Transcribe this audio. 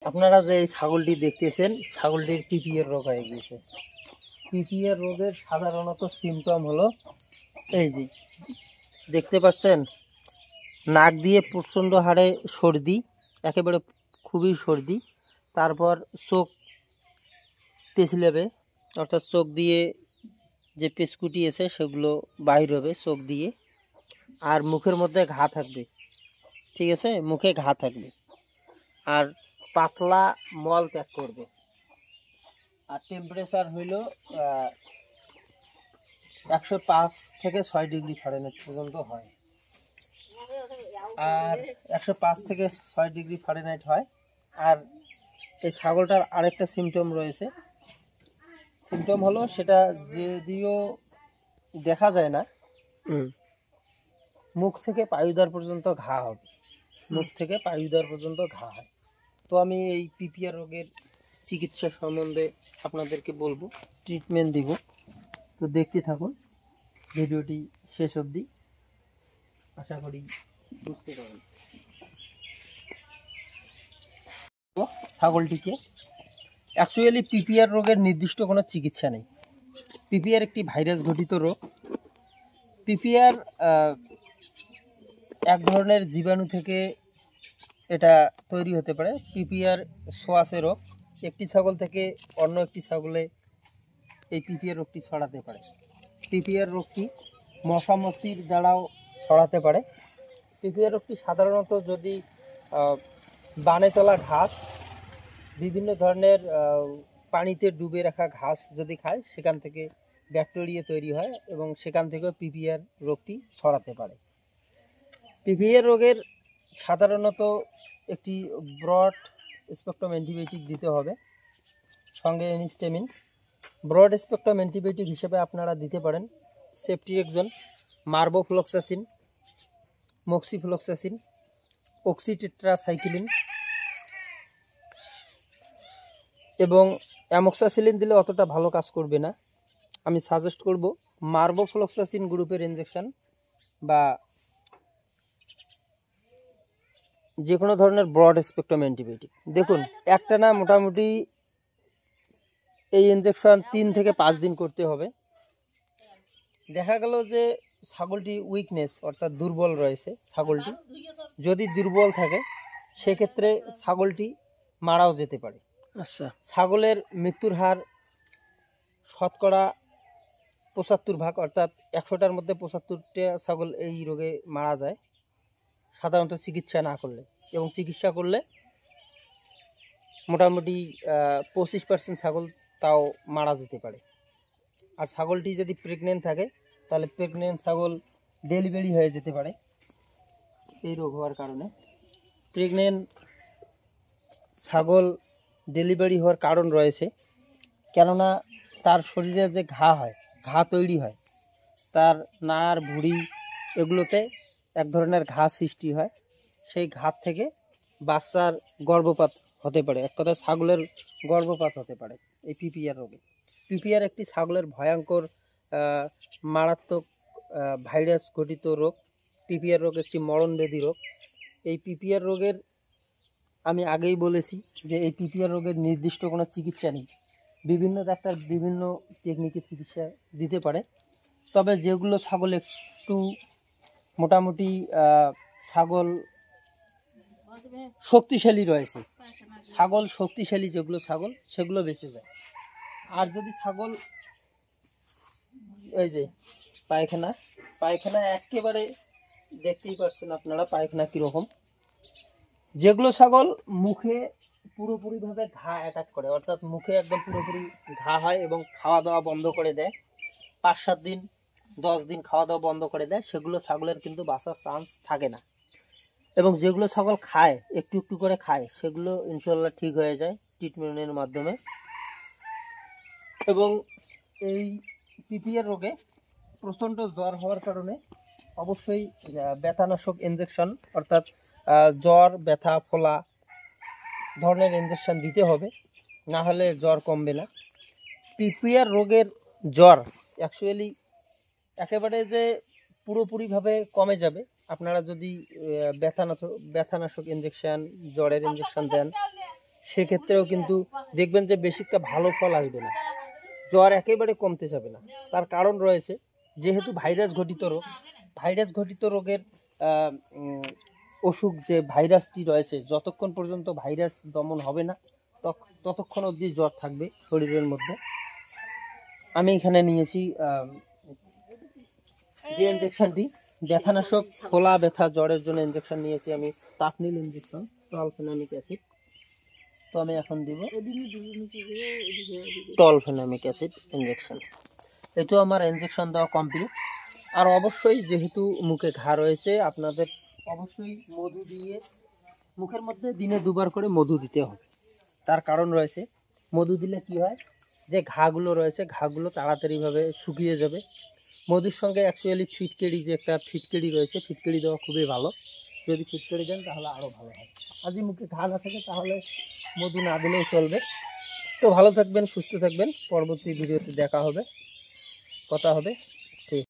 আপনারা যে এই ছাগলটি দেখতেছেন, ছাগলটির পিপিআর রোগ হয়ে গিয়েছে। পিপিআর রোগের সাধারণত সিমটম হলো এই যে দেখতে পাচ্ছেন, নাক দিয়ে প্রচণ্ড হারে সর্দি, একেবারে খুবই সর্দি। তারপর চোখ পেছলেবে, অর্থাৎ চোখ দিয়ে যে পেছকুটি আছে সেগুলো বাহির হবে চোখ দিয়ে। আর মুখের মধ্যে ঘা থাকবে, ঠিক আছে, মুখে ঘা থাকবে। আর পাতলা মল ত্যাগ করবে। আর টেম্পারেচার হইল 105 থেকে 6 ডিগ্রি ফারেনহাইট পর্যন্ত হয়। আর 105 থেকে 6 ডিগ্রি ফারেনহাইট হয়। আর এই ছাগলটার আরেকটা সিমটম রয়েছে। সিমটম হলো, সেটা যদিও দেখা যায় না, মুখ থেকে পায়ুদার পর্যন্ত ঘা হবে, মুখ থেকে পায়ুদার পর্যন্ত ঘা হয়। তো আমি এই পিপিআর রোগের চিকিৎসা সম্বন্ধে আপনাদেরকে বলবো, ট্রিটমেন্ট দিব। তো দেখতে থাকুন ভিডিওটি শেষ অবধি, আশা করি বুঝতে পারবেন। ছাগলটিকে অ্যাকচুয়ালি পিপিআর রোগের নির্দিষ্ট কোনো চিকিৎসা নেই। পিপিআর একটি ভাইরাস ঘটিত রোগ। পিপিআর এক ধরনের জীবাণু থেকে এটা তৈরি হতে পারে। পিপিআর ছোঁয়াচে রোগ, একটি ছাগল থেকে অন্য একটি ছাগলে এই পিপিআর রোগটি ছড়াতে পারে। পিপিআর রোগটি মশামাছির দ্বারাও ছড়াতে পারে। পিপিআর রোগটি সাধারণত যদি বানে চলা ঘাস, বিভিন্ন ধরনের পানিতে ডুবে রাখা ঘাস যদি খায়, সেখান থেকে ব্যাকটেরিয়া তৈরি হয় এবং সেখান থেকেও পিপিআর রোগটি ছড়াতে পারে। পিপিআর রোগের সাধারণত একটি ব্রড স্পেকট্রাম অ্যান্টিবায়োটিক দিতে হবে, সঙ্গে এনিস্টেমিন। ব্রড স্পেকট্রাম অ্যান্টিবায়োটিক হিসেবে আপনারা দিতে পারেন সেফট্রিয়েক্সন, মার্বোফ্লক্সাসিন, মক্সিফ্লক্সাসিন, অক্সিটেট্রাসাইক্লিন এবং অ্যামোক্সাসিলিন দিলে অতটা ভালো কাজ করবে না। আমি সাজেস্ট করব মার্বোফ্লক্সাসিন গ্রুপের ইনজেকশন বা যে কোনো ধরনের ব্রড স্পেকট্রাম অ্যান্টিবায়োটিক। দেখুন, একটা না মোটামুটি এই ইনজেকশন 3 থেকে 5 দিন করতে হবে। দেখা গেল যে ছাগলটি উইকনেস, অর্থাৎ দুর্বল রয়েছে ছাগলটি, যদি দুর্বল থাকে সেক্ষেত্রে ছাগলটি মারাও যেতে পারে। আচ্ছা, ছাগলের মৃত্যুর হার শতকরা 75%, অর্থাৎ 100টার মধ্যে 75টা ছাগল এই রোগে মারা যায় সাধারণত চিকিৎসা না করলে। এবং চিকিৎসা করলে মোটামুটি 25% ছাগল তাও মারা যেতে পারে। আর ছাগলটি যদি প্রেগনেন্ট থাকে তাহলে প্রেগনেন্ট ছাগল ডেলিভারি হয়ে যেতে পারে এই রোগ হওয়ার কারণে। প্রেগনেন্ট ছাগল ডেলিভারি হওয়ার কারণ রয়েছে, কেননা তার শরীরে যে ঘা হয়, ঘা তৈরি হয়, তার নাড় ভুঁড়ি এগুলোতে এক ধরনের ঘা সৃষ্টি হয়। সেই ঘা থেকে বাচ্চার গর্ভপাত হতে পারে, এক কথা ছাগলের গর্ভপাত হতে পারে এই পিপিআর রোগে। পিপিআর একটি ছাগলের ভয়ঙ্কর মারাত্মক ভাইরাস ঘটিত রোগ। পিপিআর রোগ একটি মরণব্যাধি রোগ। এই পিপিআর রোগের আমি আগেই বলেছি যে এই পিপিআর রোগের নির্দিষ্ট কোনো চিকিৎসা নেই। বিভিন্ন ডাক্তার বিভিন্ন টেকনিকে চিকিৎসা দিতে পারে। তবে যেগুলো ছাগল একটু মোটামুটি ছাগল শক্তিশালী রয়েছে, ছাগল শক্তিশালী যেগুলো ছাগল, সেগুলো বেঁচে যায়। আর যদি ছাগল এই যে পায়খানা, পায়খানা একেবারে দেখতেই পাচ্ছেন আপনারা পায়খানা কীরকম। যেগুলো ছাগল মুখে পুরোপুরিভাবে ঘা অ্যাটাক করে, অর্থাৎ মুখে একদম পুরোপুরি ঘা হয় এবং খাওয়া দাওয়া বন্ধ করে দেয়, 5-7 দিন 10 দিন খাওয়া দাওয়া বন্ধ করে দেয়, সেগুলো ছাগলের কিন্তু বাঁচার চান্স থাকে না। এবং যেগুলো ছাগল খায়, একটু একটু করে খায়, সেগুলো ইনশাল্লাহ ঠিক হয়ে যায় ট্রিটমেন্টের মাধ্যমে। এবং এই পিপিআর রোগে প্রচণ্ড জ্বর হওয়ার কারণে অবশ্যই ব্যথানাশক ইনজেকশন, অর্থাৎ জ্বর, ব্যথা, ফোলা ধরনের ইনজেকশন দিতে হবে, না হলে জ্বর কমবে না। পিপিআর রোগের জ্বর অ্যাকচুয়ালি একেবারে যে পুরোপুরিভাবে কমে যাবে আপনারা যদি ব্যথানাশক ইনজেকশন, জ্বরের ইনজেকশন দেন, সেক্ষেত্রেও কিন্তু দেখবেন যে বেশি একটা ভালো ফল আসবে না, জ্বর একেবারে কমতে যাবে না। তার কারণ রয়েছে, যেহেতু ভাইরাস ঘটিত রোগের অসুখ, যে ভাইরাসটি রয়েছে, যতক্ষণ পর্যন্ত ভাইরাস দমন হবে না ততক্ষণ অবধি জ্বর থাকবে শরীরের মধ্যে। আমি এখানে নিয়েছি যে ইনজেকশনটি, ব্যথানাশক, ফোলা ব্যথা জ্বরের জন্য ইনজেকশন নিয়েছি আমি, টাফনিল ইনজেকশন, টলফেনামিক অ্যাসিড। তো আমি এখন দিব টলফেনামিক অ্যাসিড ইনজেকশন। এতো আমার ইনজেকশন দেওয়া কমপ্লিট। আর অবশ্যই যেহেতু মুখে ঘা রয়েছে, আপনাদের অবশ্যই মধু দিয়ে মুখের মধ্যে দিনে 2 বার করে মধু দিতে হবে। তার কারণ রয়েছে, মধু দিলে কি হয়, যে ঘাগুলো রয়েছে ঘাগুলো তাড়াতাড়িভাবে শুকিয়ে যাবে। মধুর সঙ্গে অ্যাকচুয়ালি ফিটকেরি, যে একটা ফিটকেরি রয়েছে, ফিটকেরি দেওয়া খুবই ভালো। যদি ফিটকেরি দেন তাহলে আরও ভালো হয়। আর যদি মুখে ঘা না থাকে তাহলে মধু না দিলেও চলবে। তো ভালো থাকবেন, সুস্থ থাকবেন, পরবর্তী ভিডিওতে দেখা হবে, কথা হবে। ঠিক।